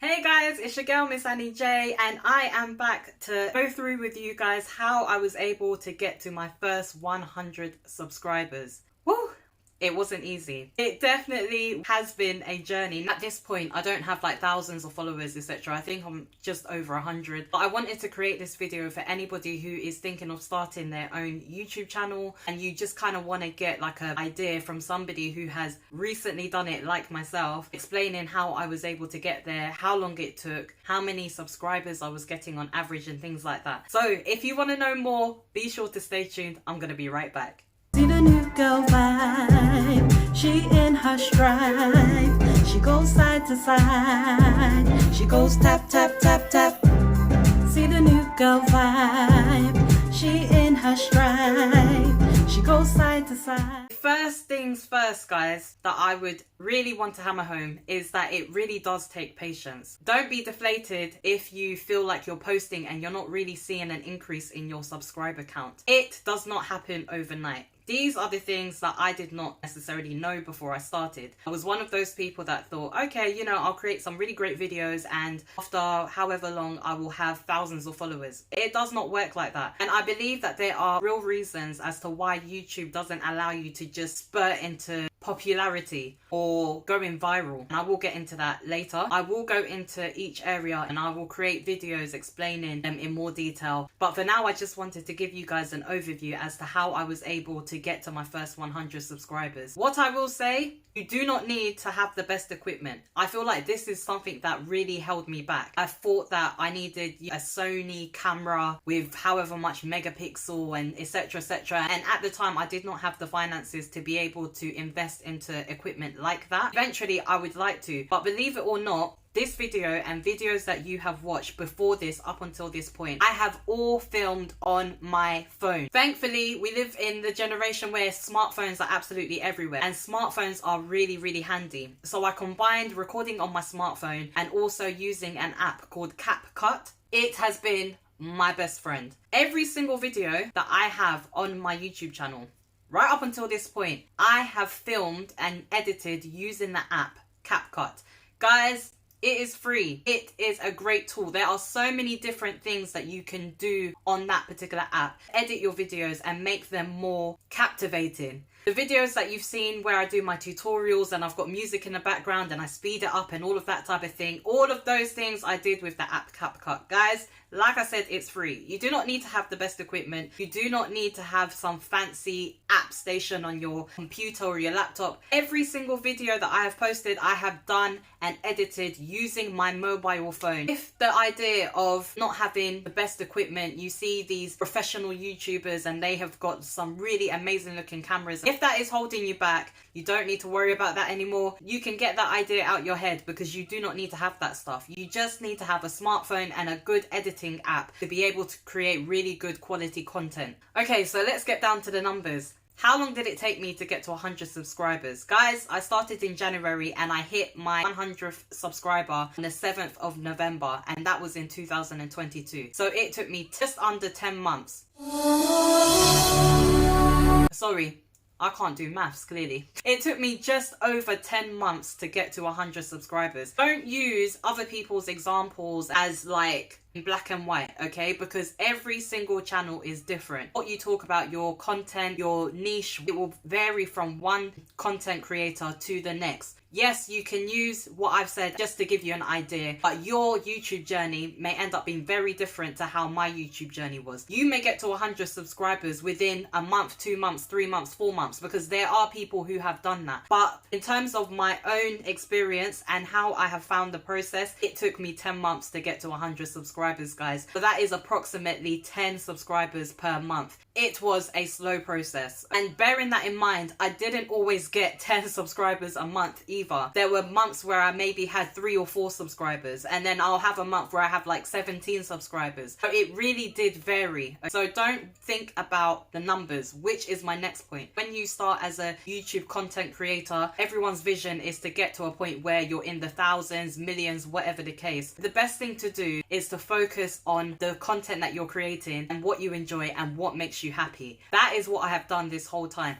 Hey guys, it's your girl Miss Annie J, and I am back to go through with you guys how I was able to get to my first 100 subscribers. Woo! It wasn't easy. It definitely has been a journey. At this point, I don't have like thousands of followers, etc. I think I'm just over 100. But I wanted to create this video for anybody who is thinking of starting their own YouTube channel and you just kind of want to get like an idea from somebody who has recently done it like myself, explaining how I was able to get there, how long it took, how many subscribers I was getting on average and things like that. So if you want to know more, be sure to stay tuned. I'm going to be right back. See the new girl vibe, she in her stride. She goes side to side, she goes tap, tap, tap, tap. See the new girl vibe, she in her stride. She goes side to side. First things first, guys, that I would really want to hammer home is that it really does take patience. Don't be deflated if you feel like you're posting and you're not really seeing an increase in your subscriber count. It does not happen overnight. These are the things that I did not necessarily know before I started. I was one of those people that thought, okay, you know, I'll create some really great videos and after however long I will have thousands of followers. It does not work like that. And I believe that there are real reasons as to why YouTube doesn't allow you to just spurt into popularity or going viral, and I will get into that later. I will go into each area and I will create videos explaining them in more detail, but for now I just wanted to give you guys an overview as to how I was able to get to my first 100 subscribers. What I will say, you do not need to have the best equipment. I feel like this is something that really held me back. I thought that I needed a Sony camera with however much megapixel and etc, and at the time I did not have the finances to be able to invest into equipment like that. Eventually I would like to, but believe it or not, this video and videos that you have watched before this up until this point, I have all filmed on my phone. Thankfully, we live in the generation where smartphones are absolutely everywhere, and smartphones are really handy. So I combined recording on my smartphone and also using an app called CapCut. It has been my best friend. Every single video that I have on my YouTube channel, right up until this point, I have filmed and edited using the app CapCut. Guys, it is free. It is a great tool. There are so many different things that you can do on that particular app. Edit your videos and make them more captivating. The videos that you've seen where I do my tutorials and I've got music in the background and I speed it up and all of that type of thing, all of those things I did with the app CapCut. Guys, like I said, it's free. You do not need to have the best equipment. You do not need to have some fancy app station on your computer or your laptop. Every single video that I have posted, I have done and edited using my mobile phone. If the idea of not having the best equipment, you see these professional YouTubers and they have got some really amazing looking cameras. If that is holding you back, you don't need to worry about that anymore. You can get that idea out your head because you do not need to have that stuff. You just need to have a smartphone and a good editing app to be able to create really good quality content. Okay, so let's get down to the numbers. How long did it take me to get to 100 subscribers? Guys, I started in January and I hit my 100th subscriber on the 7th of November, and that was in 2022. So it took me just under 10 months. Sorry, I can't do maths, clearly. It took me just over 10 months to get to 100 subscribers. Don't use other people's examples as like in black and white, okay? Because every single channel is different. What you talk about, your content, your niche, it will vary from one content creator to the next. Yes, you can use what I've said just to give you an idea, but your YouTube journey may end up being very different to how my YouTube journey was. You may get to 100 subscribers within a month, 2 months, 3 months, 4 months, because there are people who have done that. But in terms of my own experience and how I have found the process, it took me 10 months to get to 100 subscribers, guys. So that is approximately 10 subscribers per month. It was a slow process. And bearing that in mind, I didn't always get 10 subscribers a month either. There were months where I maybe had 3 or 4 subscribers, and then I'll have a month where I have like 17 subscribers. So it really did vary. So don't think about the numbers, which is my next point. When you start as a YouTube content creator, everyone's vision is to get to a point where you're in the thousands, millions, whatever the case. The best thing to do is to focus on the content that you're creating and what you enjoy and what makes you happy. That is what I have done this whole time.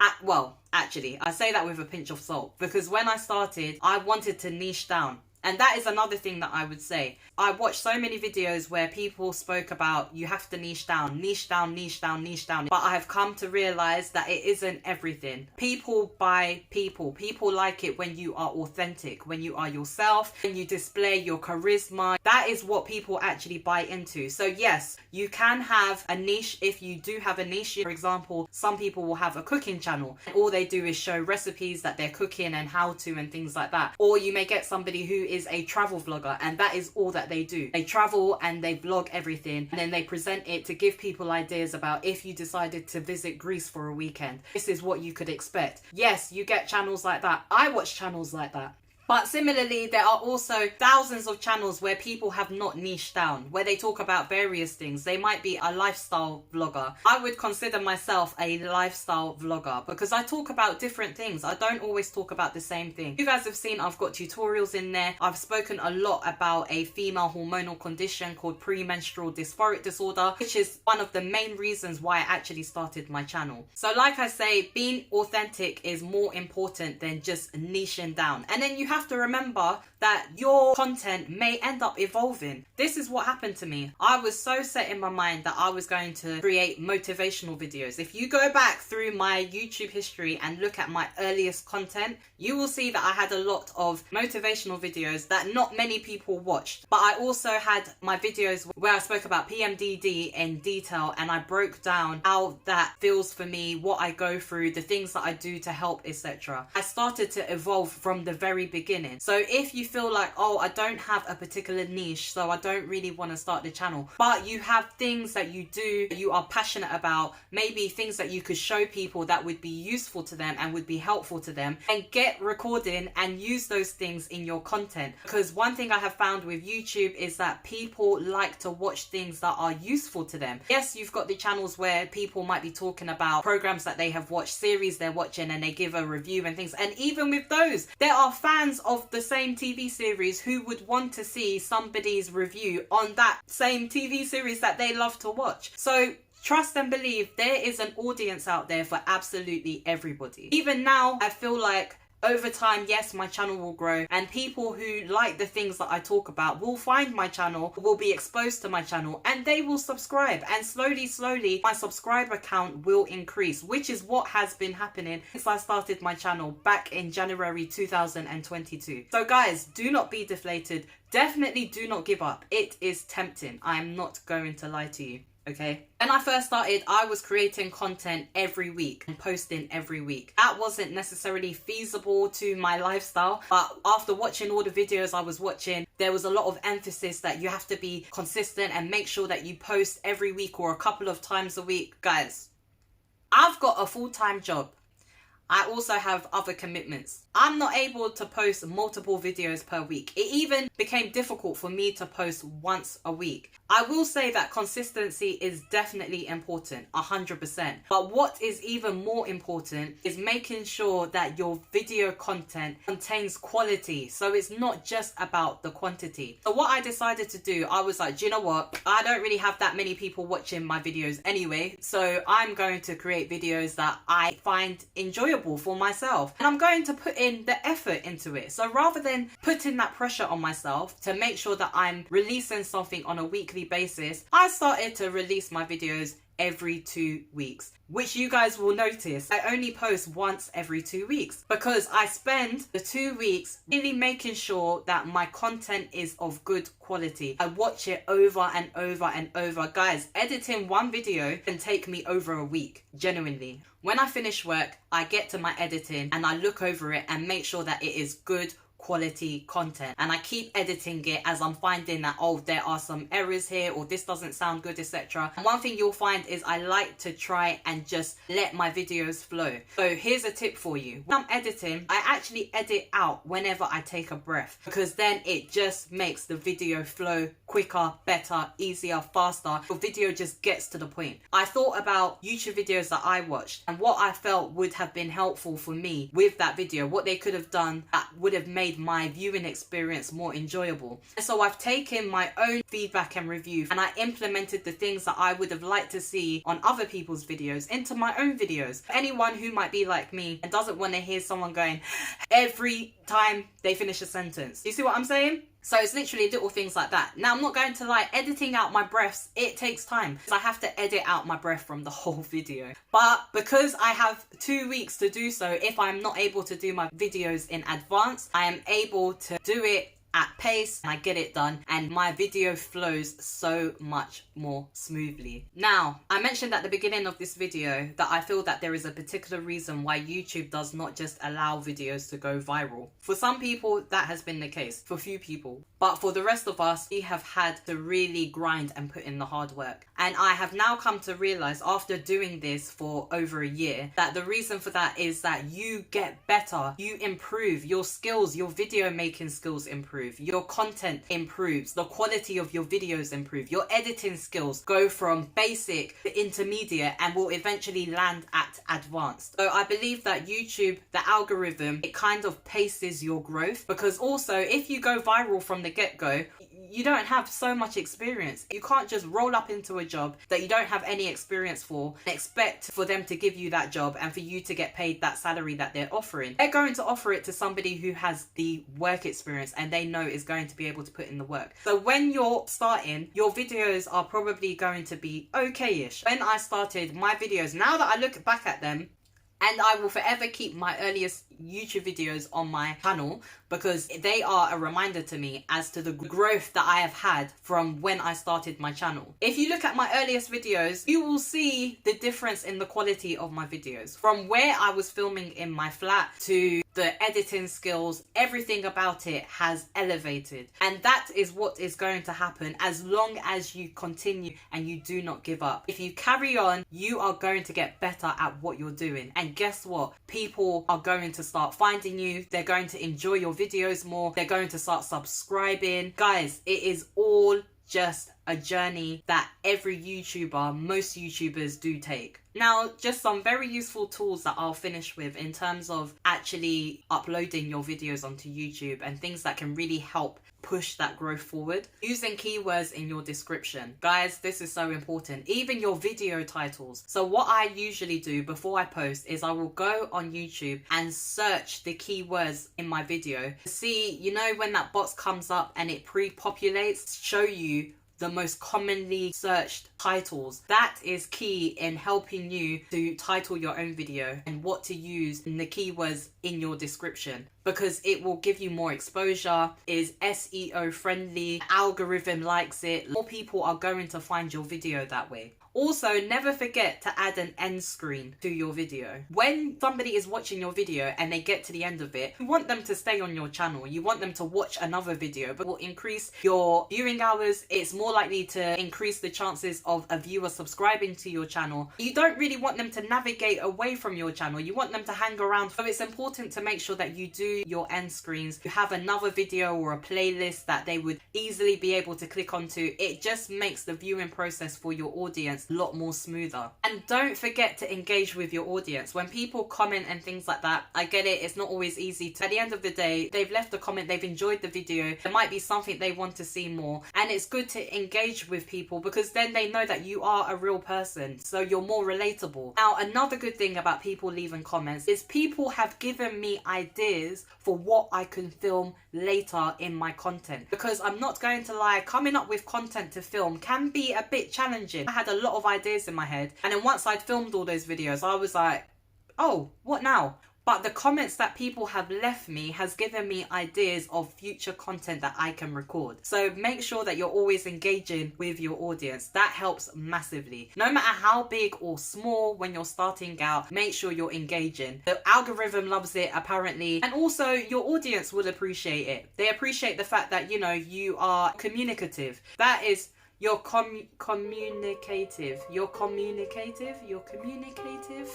Actually, I say that with a pinch of salt, because when I started, I wanted to niche down. And that is another thing that I would say. I watched so many videos where people spoke about you have to niche down, niche down, niche down, niche down. But I have come to realize that it isn't everything. People buy people. People like it when you are authentic, when you are yourself, when you display your charisma. That is what people actually buy into. So yes, you can have a niche if you do have a niche. For example, some people will have a cooking channel. All they do is show recipes that they're cooking and how to and things like that. Or you may get somebody who is a travel vlogger and that is all that they do. They travel and they vlog everything and then they present it to give people ideas about if you decided to visit Greece for a weekend. This is what you could expect. Yes, you get channels like that. I watch channels like that. But similarly, there are also thousands of channels where people have not niched down, where they talk about various things. They might be a lifestyle vlogger. I would consider myself a lifestyle vlogger because I talk about different things. I don't always talk about the same thing. You guys have seen I've got tutorials in there. I've spoken a lot about a female hormonal condition called premenstrual dysphoric disorder, which is one of the main reasons why I actually started my channel. So like I say, being authentic is more important than just niching down. And then you have to remember that your content may end up evolving. This is what happened to me. I was so set in my mind that I was going to create motivational videos. If you go back through my YouTube history and look at my earliest content, you will see that I had a lot of motivational videos that not many people watched. But I also had my videos where I spoke about PMDD in detail and I broke down how that feels for me, what I go through, the things that I do to help, etc. I started to evolve from the very beginning. So if you feel like, oh, I don't have a particular niche, so I don't really want to start the channel, but you have things that you do, you are passionate about, maybe things that you could show people that would be useful to them and would be helpful to them, and get recording and use those things in your content. Because one thing I have found with YouTube is that people like to watch things that are useful to them. Yes, you've got the channels where people might be talking about programs that they have watched, series they're watching, and they give a review and things. And even with those, there are fans of the same TV series who would want to see somebody's review on that same TV series that they love to watch. So trust and believe there is an audience out there for absolutely everybody. Even now, I feel like over time, yes, my channel will grow and people who like the things that I talk about will find my channel, will be exposed to my channel, and they will subscribe. And slowly, my subscriber count will increase, which is what has been happening since I started my channel back in January 2022. So guys, do not be deflated. Definitely do not give up. It is tempting. I am not going to lie to you. Okay. When I first started, I was creating content every week and posting every week. That wasn't necessarily feasible to my lifestyle, but after watching all the videos I was watching, there was a lot of emphasis that you have to be consistent and make sure that you post every week or a couple of times a week. Guys, I've got a full-time job. I also have other commitments. I'm not able to post multiple videos per week. It even became difficult for me to post once a week. I will say that consistency is definitely important, 100%. But what is even more important is making sure that your video content contains quality. So it's not just about the quantity. So what I decided to do, I was like, do you know what? I don't really have that many people watching my videos anyway. So I'm going to create videos that I find enjoyable for myself. And I'm going to put in the effort into it. So rather than putting that pressure on myself to make sure that I'm releasing something on a weekly basis, I started to release my videos every 2 weeks, which you guys will notice I only post once every 2 weeks because I spend the 2 weeks really making sure that my content is of good quality. I watch it over and over and over. Guys, editing one video can take me over a week, genuinely. When I finish work, I get to my editing and I look over it and make sure that it is good quality content, and I keep editing it as I'm finding that, oh, there are some errors here or this doesn't sound good, etc. And one thing you'll find is I like to try and just let my videos flow. So here's a tip for you. When I'm editing, I actually edit out whenever I take a breath, because then it just makes the video flow quicker, better, easier, faster. Your video just gets to the point. I thought about YouTube videos that I watched and what I felt would have been helpful for me with that video, what they could have done that would have made made my viewing experience more enjoyable. And so I've taken my own feedback and review, and I implemented the things that I would have liked to see on other people's videos into my own videos. For anyone who might be like me and doesn't want to hear someone going every time they finish a sentence. You see what I'm saying? So it's literally little things like that. Now, I'm not going to lie, editing out my breaths, it takes time. I have to edit out my breath from the whole video. But because I have 2 weeks to do so, if I'm not able to do my videos in advance, I am able to do it at pace, and I get it done, and my video flows so much more smoothly. Now, I mentioned at the beginning of this video that I feel that there is a particular reason why YouTube does not just allow videos to go viral. For some people, that has been the case. For few people. But for the rest of us, we have had to really grind and put in the hard work. And I have now come to realize, after doing this for over a year, that the reason for that is that you get better, you improve, your skills, your video making skills improve, your content improves, the quality of your videos improve, your editing skills go from basic to intermediate and will eventually land at advanced. So I believe that YouTube, the algorithm, it kind of paces your growth, because also if you go viral from the get-go, you don't have so much experience. You can't just roll up into a job that you don't have any experience for and expect for them to give you that job and for you to get paid that salary that they're offering. They're going to offer it to somebody who has the work experience and they know is going to be able to put in the work. So when you're starting, your videos are probably going to be okay-ish. When I started my videos, now that I look back at them, and I will forever keep my earliest YouTube videos on my channel because they are a reminder to me as to the growth that I have had from when I started my channel. If you look at my earliest videos, you will see the difference in the quality of my videos. From where I was filming in my flat to the editing skills, everything about it has elevated. And that is what is going to happen as long as you continue and you do not give up. If you carry on, you are going to get better at what you're doing. And guess what? People are going to start finding you. They're going to enjoy your videos more. They're going to start subscribing. Guys, it is all just a journey that every YouTuber, most YouTubers do take. Now, just some very useful tools that I'll finish with in terms of actually uploading your videos onto YouTube and things that can really help push that growth forward. Using keywords in your description. Guys, this is so important. Even your video titles. So what I usually do before I post is I will go on YouTube and search the keywords in my video. See, you know when that box comes up and it pre-populates, show you the most commonly searched titles. That is key in helping you to title your own video and what to use in the keywords in your description, because it will give you more exposure, is SEO friendly, algorithm likes it, more people are going to find your video that way. Also, never forget to add an end screen to your video. When somebody is watching your video and they get to the end of it, you want them to stay on your channel. You want them to watch another video, but will increase your viewing hours. It's more likely to increase the chances of a viewer subscribing to your channel. You don't really want them to navigate away from your channel. You want them to hang around. So it's important to make sure that you do your end screens. You have another video or a playlist that they would easily be able to click onto. It just makes the viewing process for your audience a lot more smoother. And don't forget to engage with your audience. When people comment and things like that, I get it, it's not always easy. At the end of the day, they've left a comment, they've enjoyed the video, there might be something they want to see more, and it's good to engage with people because then they know that you are a real person, so you're more relatable. Now, another good thing about people leaving comments is people have given me ideas for what I can film later in my content, because I'm not going to lie, coming up with content to film can be a bit challenging. I had a lot of ideas in my head, and then once I'd filmed all those videos, I was like, oh, what now? But the comments that people have left me has given me ideas of future content that I can record. So make sure that you're always engaging with your audience. That helps massively. No matter how big or small when you're starting out, make sure you're engaging. The algorithm loves it apparently, and also your audience will appreciate it. They appreciate the fact that, you know, you are communicative. That is, you're communicative. You're communicative. You're communicative.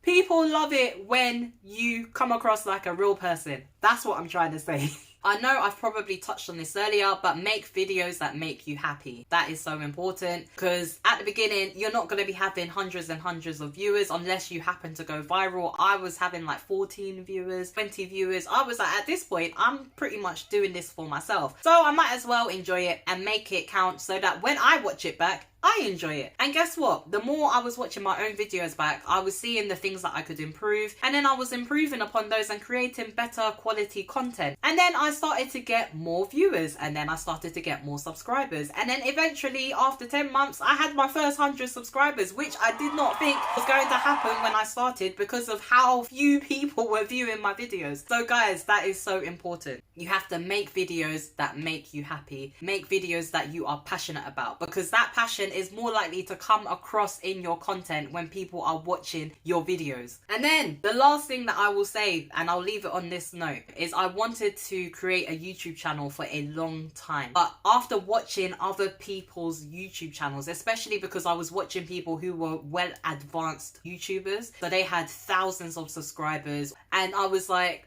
People love it when you come across like a real person. That's what I'm trying to say. I know I've probably touched on this earlier, but make videos that make you happy. That is so important, because at the beginning, you're not going to be having hundreds and hundreds of viewers unless you happen to go viral. I was having like 14 viewers, 20 viewers. I was like, at this point, I'm pretty much doing this for myself. So I might as well enjoy it and make it count so that when I watch it back, I enjoy it. And guess what? The more I was watching my own videos back, I was seeing the things that I could improve. And then I was improving upon those and creating better quality content. And then I started to get more viewers. And then I started to get more subscribers. And then eventually, after 10 months, I had my first 100 subscribers, which I did not think was going to happen when I started because of how few people were viewing my videos. So guys, that is so important. You have to make videos that make you happy. Make videos that you are passionate about, because that passion is more likely to come across in your content when people are watching your videos. And then the last thing that I will say, and I'll leave it on this note, is I wanted to create a YouTube channel for a long time. But after watching other people's YouTube channels, especially because I was watching people who were well advanced YouTubers, so they had thousands of subscribers, and I was like,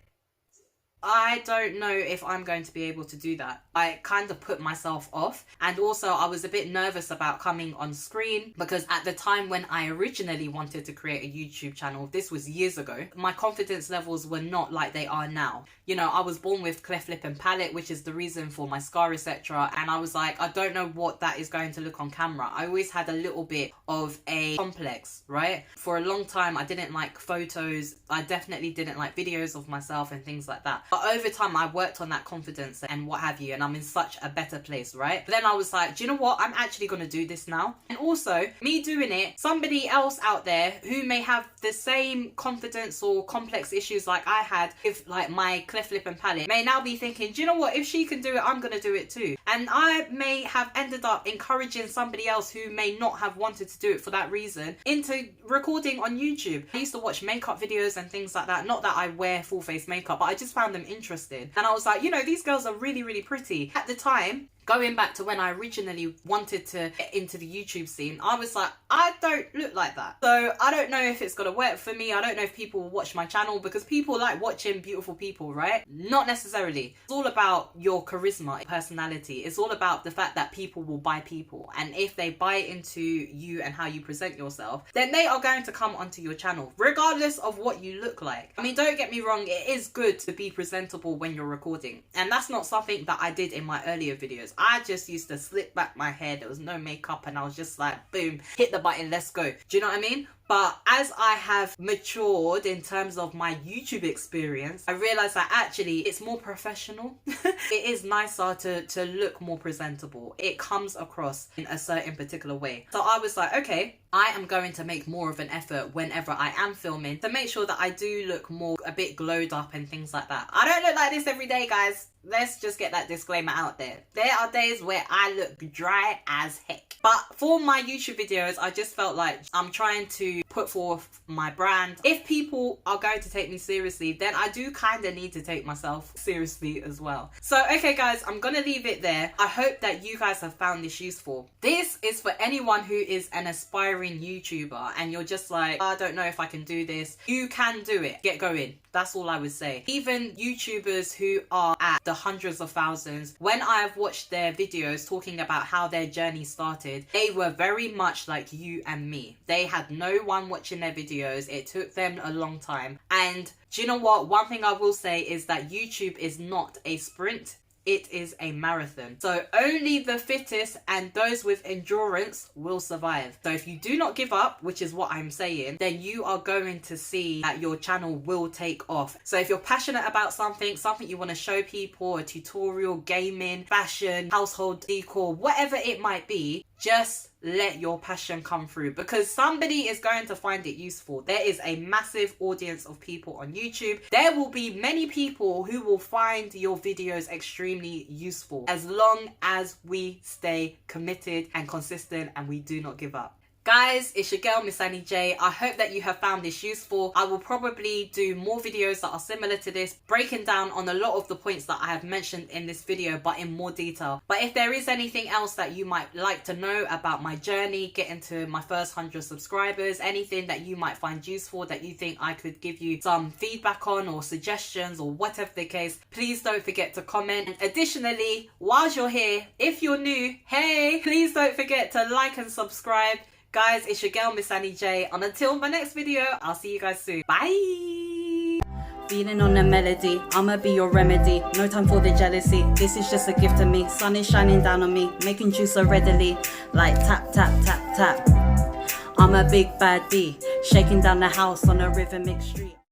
I don't know if I'm going to be able to do that. I kind of put myself off. And also I was a bit nervous about coming on screen, because at the time when I originally wanted to create a YouTube channel, this was years ago, my confidence levels were not like they are now. You know, I was born with cleft lip and palate, which is the reason for my scar, etc. And I was like, I don't know what that is going to look on camera. I always had a little bit of a complex, right? For a long time, I didn't like photos. I definitely didn't like videos of myself and things like that. But over time, I worked on that confidence and what have you, and I'm in such a better place, right? But then I was like, do you know what? I'm actually going to do this now. And also, me doing it, somebody else out there who may have the same confidence or complex issues like I had with like my cleft lip and palate may now be thinking, do you know what? If she can do it, I'm going to do it too. And I may have ended up encouraging somebody else who may not have wanted to do it for that reason into recording on YouTube. I used to watch makeup videos and things like that. Not that I wear full face makeup, but I just found them interesting. And I was like, you know, these girls are really, really pretty. At the time, going back to when I originally wanted to get into the YouTube scene, I was like, I don't look like that. So I don't know if it's going to work for me. I don't know if people will watch my channel, because people like watching beautiful people, right? Not necessarily. It's all about your charisma, personality. It's all about the fact that people will buy people. And if they buy into you and how you present yourself, then they are going to come onto your channel, regardless of what you look like. I mean, don't get me wrong. It is good to be presentable when you're recording. And that's not something that I did in my earlier videos. I just used to slip back my hair. There was no makeup and I was just like, boom, hit the button, let's go. Do you know what I mean? But as I have matured in terms of my YouTube experience, I realized that actually it's more professional. It is nicer to look more presentable. It comes across in a certain particular way. So I was like, okay, I am going to make more of an effort whenever I am filming to make sure that I do look more a bit glowed up and things like that. I don't look like this every day, guys. Let's just get that disclaimer out there. There are days where I look dry as heck. But for my YouTube videos, I just felt like I'm trying to put forth my brand. If people are going to take me seriously, then I do kind of need to take myself seriously as well. So, okay guys, I'm going to leave it there. I hope that you guys have found this useful. This is for anyone who is an aspiring YouTuber and you're just like, I don't know if I can do this. You can do it. Get going. That's all I would say. Even YouTubers who are at the hundreds of thousands, when I've watched their videos talking about how their journey started, they were very much like you and me. They had no one watching their videos. It took them a long time. And do you know what? One thing I will say is that YouTube is not a sprint. It is a marathon. So only the fittest and those with endurance will survive. So if you do not give up, which is what I'm saying, then you are going to see that your channel will take off. So if you're passionate about something you want to show people, a tutorial, gaming, fashion, household decor, whatever it might be, just let your passion come through, because somebody is going to find it useful. There is a massive audience of people on YouTube. There will be many people who will find your videos extremely useful, as long as we stay committed and consistent and we do not give up. Guys, it's your girl, Miss Annie J. I hope that you have found this useful. I will probably do more videos that are similar to this, breaking down on a lot of the points that I have mentioned in this video, but in more detail. But if there is anything else that you might like to know about my journey, getting to my first 100 subscribers, anything that you might find useful that you think I could give you some feedback on or suggestions or whatever the case, please don't forget to comment. And additionally, whilst you're here, if you're new, hey, please don't forget to like and subscribe. Guys, it's your girl, Miss Annie J. And until my next video, I'll see you guys soon. Bye! Feeling on a melody, I'ma be your remedy. No time for the jealousy, this is just a gift to me. Sun is shining down on me, making juice so readily. Like tap, tap, tap, tap. I'm a big baddie, shaking down the house on a rhythmic street.